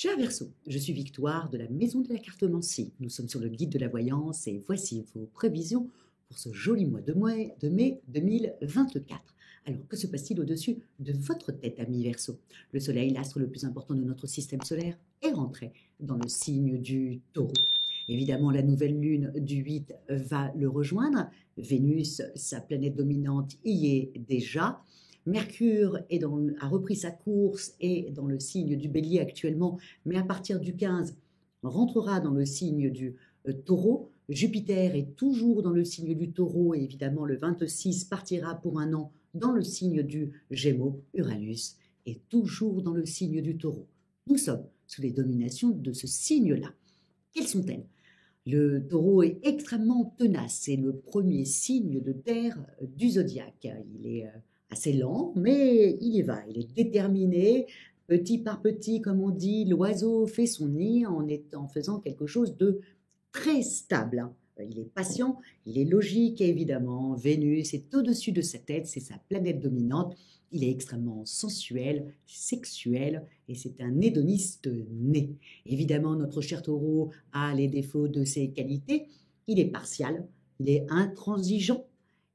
Cher Verseau, je suis Victoire de la Maison de la Cartomancie. Nous sommes sur le guide de la voyance et voici vos prévisions pour ce joli mois de mai 2024. Alors, que se passe-t-il au-dessus de votre tête, ami Verseau? Le Soleil, l'astre le plus important de notre système solaire, est rentré dans le signe du Taureau. Évidemment, la nouvelle lune du 8 va le rejoindre. Vénus, sa planète dominante, y est déjà. Mercure a repris sa course et dans le signe du Bélier actuellement, mais à partir du 15, rentrera dans le signe du Taureau. Jupiter est toujours dans le signe du Taureau et évidemment le 26 partira pour un an dans le signe du Gémeaux. Uranus est toujours dans le signe du Taureau. Nous sommes sous les dominations de ce signe-là. Quelles sont-elles? Le Taureau est extrêmement tenace, c'est le premier signe de terre du zodiaque. Il est assez lent, mais il y va, il est déterminé. Petit par petit, comme on dit, l'oiseau fait son nid en faisant quelque chose de très stable. Il est patient, il est logique, et évidemment, Vénus est au-dessus de sa tête, c'est sa planète dominante. Il est extrêmement sensuel, sexuel, et c'est un hédoniste né. Évidemment, notre cher Taureau a les défauts de ses qualités. Il est partial, il est intransigeant,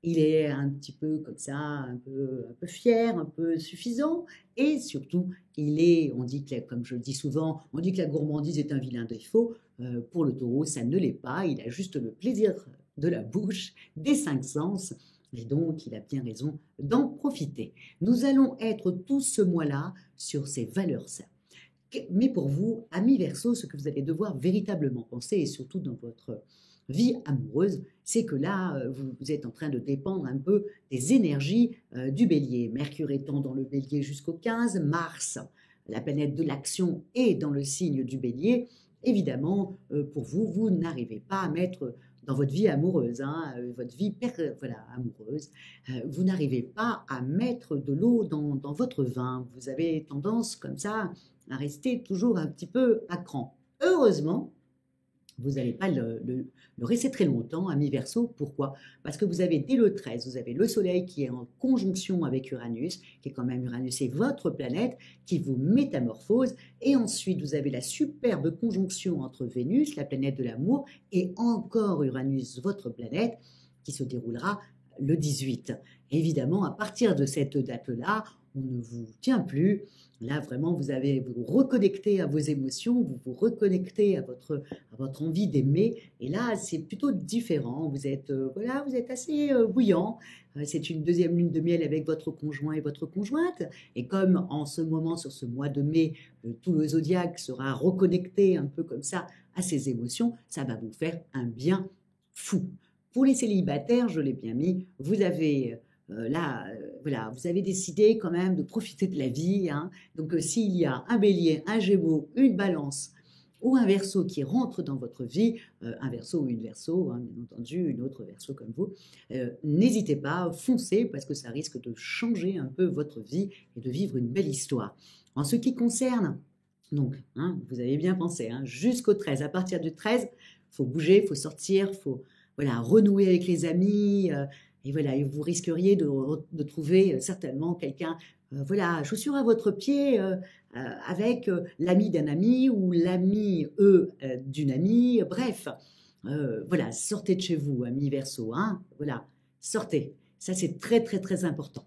il est un petit peu comme ça, un peu fier, un peu suffisant, et surtout, on dit que, comme je le dis souvent, on dit que la gourmandise est un vilain défaut. Pour le Taureau, ça ne l'est pas, il a juste le plaisir de la bouche, des cinq sens, et donc il a bien raison d'en profiter. Nous allons être tout ce mois-là sur ces valeurs-là. Mais pour vous, amis Verseau, ce que vous allez devoir véritablement penser, et surtout dans votre vie amoureuse, c'est que là, vous êtes en train de dépendre un peu des énergies du Bélier. Mercure étant dans le Bélier jusqu'au 15, Mars, la planète de l'action, est dans le signe du Bélier. Évidemment, pour vous, vous n'arrivez pas à mettre dans votre vie amoureuse, votre vie amoureuse, vous n'arrivez pas à mettre de l'eau dans votre vin. Vous avez tendance comme ça à rester toujours un petit peu à cran. Heureusement, vous n'allez pas le rester très longtemps, ami Verseau. Pourquoi? Parce que vous avez dès le 13, vous avez le Soleil qui est en conjonction avec Uranus, qui est quand même Uranus, c'est votre planète, qui vous métamorphose. Et ensuite, vous avez la superbe conjonction entre Vénus, la planète de l'amour, et encore Uranus, votre planète, qui se déroulera le 18. Évidemment, à partir de cette date-là, on ne vous tient plus. Là, vraiment, vous vous reconnectez à vos émotions, vous vous reconnectez à votre envie d'aimer. Et là, c'est plutôt différent. Vous êtes assez bouillant. C'est une deuxième lune de miel avec votre conjoint et votre conjointe. Et comme en ce moment, sur ce mois de mai, tout le zodiaque sera reconnecté un peu comme ça à ses émotions, ça va vous faire un bien fou. Pour les célibataires, je l'ai bien mis, vous avez vous avez décidé quand même de profiter de la vie. Donc, s'il y a un bélier, un gémeaux, une balance ou un verseau qui rentre dans votre vie, un verseau ou une verseau, bien entendu, une autre verseau comme vous, n'hésitez pas, foncez parce que ça risque de changer un peu votre vie et de vivre une belle histoire. En ce qui concerne, donc, vous avez bien pensé, jusqu'au 13, à partir du 13, il faut bouger, il faut sortir, il faut renouer avec les amis. Et vous risqueriez de trouver certainement quelqu'un, chaussure à votre pied, avec l'ami d'un ami ou l'ami, d'une amie. Bref, sortez de chez vous, amis Verseau. Sortez. Ça, c'est très, très, très important.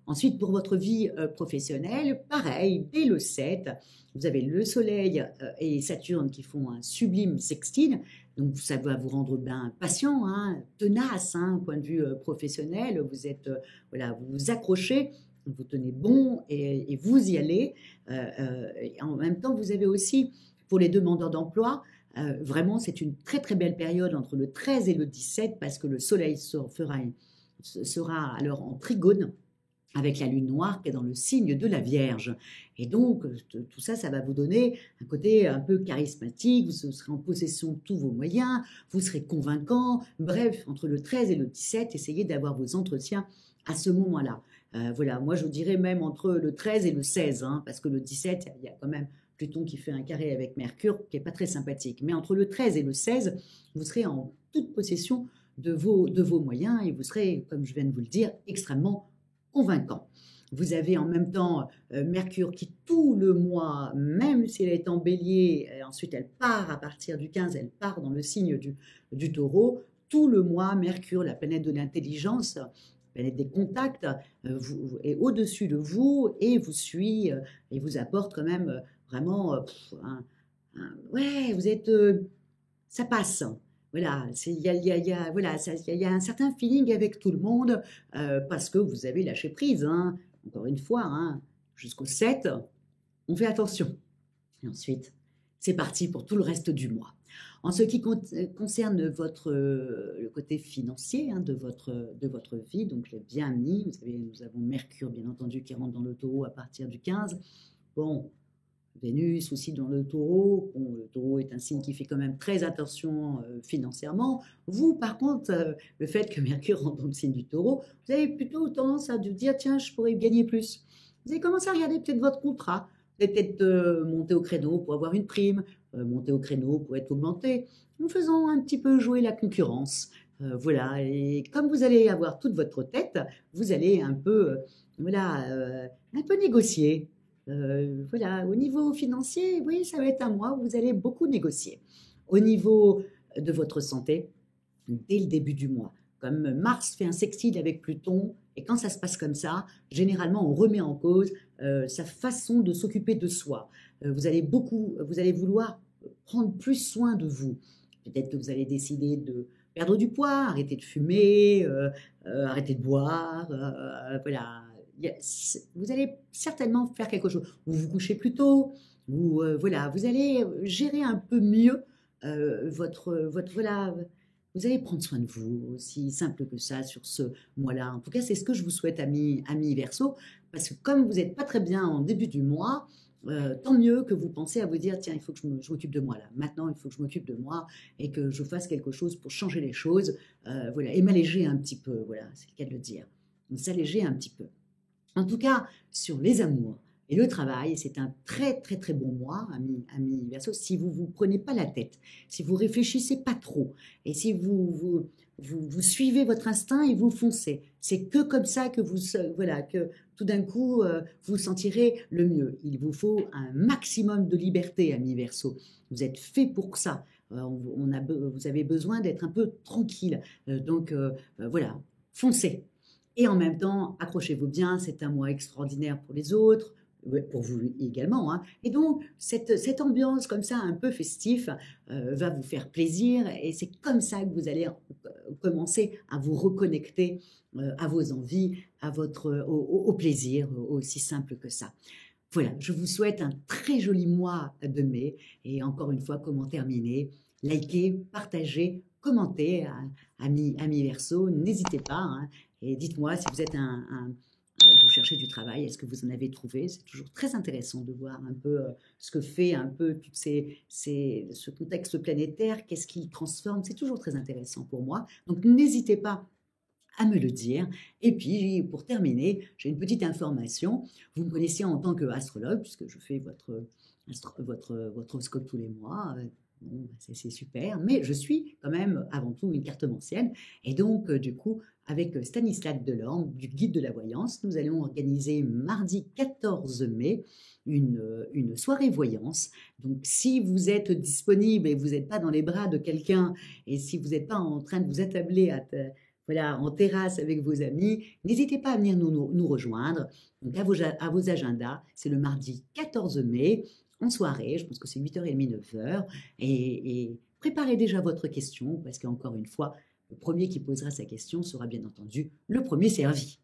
Ensuite, pour votre vie professionnelle, pareil, dès le 7, vous avez le Soleil et Saturne qui font un sublime sextile. Donc, ça va vous rendre bien patient, tenace, au point de vue professionnel. Vous êtes, vous vous accrochez, vous tenez bon et vous y allez. Et en même temps, vous avez aussi, pour les demandeurs d'emploi, vraiment, c'est une très, très belle période entre le 13 et le 17 parce que le Soleil sera alors en trigone avec la lune noire qui est dans le signe de la Vierge. Et donc, tout ça, ça va vous donner un côté un peu charismatique, vous serez en possession de tous vos moyens, vous serez convaincant. Bref, entre le 13 et le 17, essayez d'avoir vos entretiens à ce moment-là. Moi, je dirais même entre le 13 et le 16, parce que le 17, il y a quand même Pluton qui fait un carré avec Mercure, qui n'est pas très sympathique. Mais entre le 13 et le 16, vous serez en toute possession de vos moyens et vous serez, comme je viens de vous le dire, extrêmement convaincant. Vous avez en même temps Mercure qui tout le mois, même si elle est en bélier, ensuite elle part à partir du 15, elle part dans le signe du taureau. Tout le mois, Mercure, la planète de l'intelligence, la planète des contacts, est au-dessus de vous et vous suit et vous apporte quand même vraiment ouais, vous êtes ça passe. Voilà, il y a un certain feeling avec tout le monde parce que vous avez lâché prise. Hein. Encore une fois, hein, jusqu'au 7, on fait attention. Et ensuite, c'est parti pour tout le reste du mois. En ce qui concerne le côté financier hein, de votre vie, donc je l'ai bien mis. Vous savez, nous avons Mercure, bien entendu, qui rentre dans le taureau à partir du 15. Bon, Vénus aussi dans le taureau. Bon, le taureau est un signe qui fait quand même très attention financièrement. Vous, par contre, le fait que Mercure rentre dans le signe du taureau, vous avez plutôt tendance à dire, tiens, je pourrais gagner plus. Vous allez commencer à regarder peut-être votre contrat. Vous allez peut-être monter au créneau pour avoir une prime, monter au créneau pour être augmenté, en faisant un petit peu jouer la concurrence. Voilà, et comme vous allez avoir toute votre tête, vous allez un peu, un peu négocier. Voilà, au niveau financier, oui, ça va être un mois où vous allez beaucoup négocier. Au niveau de votre santé, dès le début du mois, comme Mars fait un sextile avec Pluton, et quand ça se passe comme ça, généralement on remet en cause sa façon de s'occuper de soi. Vous allez vouloir prendre plus soin de vous. Peut-être que vous allez décider de perdre du poids, arrêter de fumer, arrêter de boire, voilà. Vous allez certainement faire quelque chose. Vous vous couchez plus tôt, voilà, vous allez gérer un peu mieux voilà, vous allez prendre soin de vous, aussi simple que ça sur ce mois-là. En tout cas, c'est ce que je vous souhaite, amis Verseau, parce que comme vous n'êtes pas très bien en début du mois, tant mieux que vous pensez à vous dire, tiens, il faut que je m'occupe de moi là. Maintenant, il faut que je m'occupe de moi et que je fasse quelque chose pour changer les choses, voilà, et m'alléger un petit peu, voilà, c'est le cas de le dire. S'alléger un petit peu. En tout cas, sur les amours et le travail, c'est un très très très bon mois, amis Verseau, si vous ne vous prenez pas la tête, si vous réfléchissez pas trop, et si vous suivez votre instinct et vous foncez. C'est que comme ça que que tout d'un coup, vous sentirez le mieux. Il vous faut un maximum de liberté, amis Verseau. Vous êtes fait pour ça. Vous avez besoin d'être un peu tranquille. Donc, voilà, foncez. Et en même temps, accrochez-vous bien, c'est un mois extraordinaire pour les autres, pour vous également. Hein. Et donc, cette ambiance comme ça, un peu festif, va vous faire plaisir. Et c'est comme ça que vous allez commencer à vous reconnecter à vos envies, au plaisir, aussi simple que ça. Voilà, je vous souhaite un très joli mois de mai. Et encore une fois, comment terminer? Likez, partagez, commentez, amis Verseau, n'hésitez pas. Hein. Et dites-moi si vous êtes vous cherchez du travail, est-ce que vous en avez trouvé? C'est toujours très intéressant de voir un peu ce que fait un peu tout ce contexte planétaire, qu'est-ce qu'il transforme. C'est toujours très intéressant pour moi. Donc n'hésitez pas à me le dire. Et puis, pour terminer, j'ai une petite information. Vous me connaissez en tant qu'astrologue, puisque je fais votre horoscope tous les mois. Bon, c'est super, mais je suis quand même avant tout une cartomancienne. Et donc, du coup, avec Stanislas Delorme, du Guide de la Voyance, nous allons organiser mardi 14 mai une soirée voyance. Donc, si vous êtes disponible et vous n'êtes pas dans les bras de quelqu'un, et si vous n'êtes pas en train de vous attabler voilà, en terrasse avec vos amis, n'hésitez pas à venir nous rejoindre. Donc, à vos agendas, c'est le mardi 14 mai, en soirée, je pense que c'est 8h30, 9h, et préparez déjà votre question, parce qu'encore une fois, le premier qui posera sa question sera bien entendu le premier servi.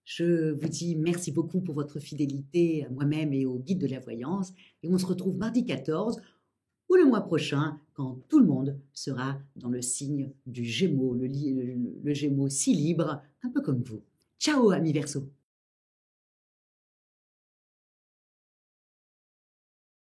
Je vous dis merci beaucoup pour votre fidélité à moi-même et au guide de la voyance, et on se retrouve mardi 14 ou le mois prochain, quand tout le monde sera dans le signe du Gémeaux, le Gémeaux si libre, un peu comme vous. Ciao, amis Verseau!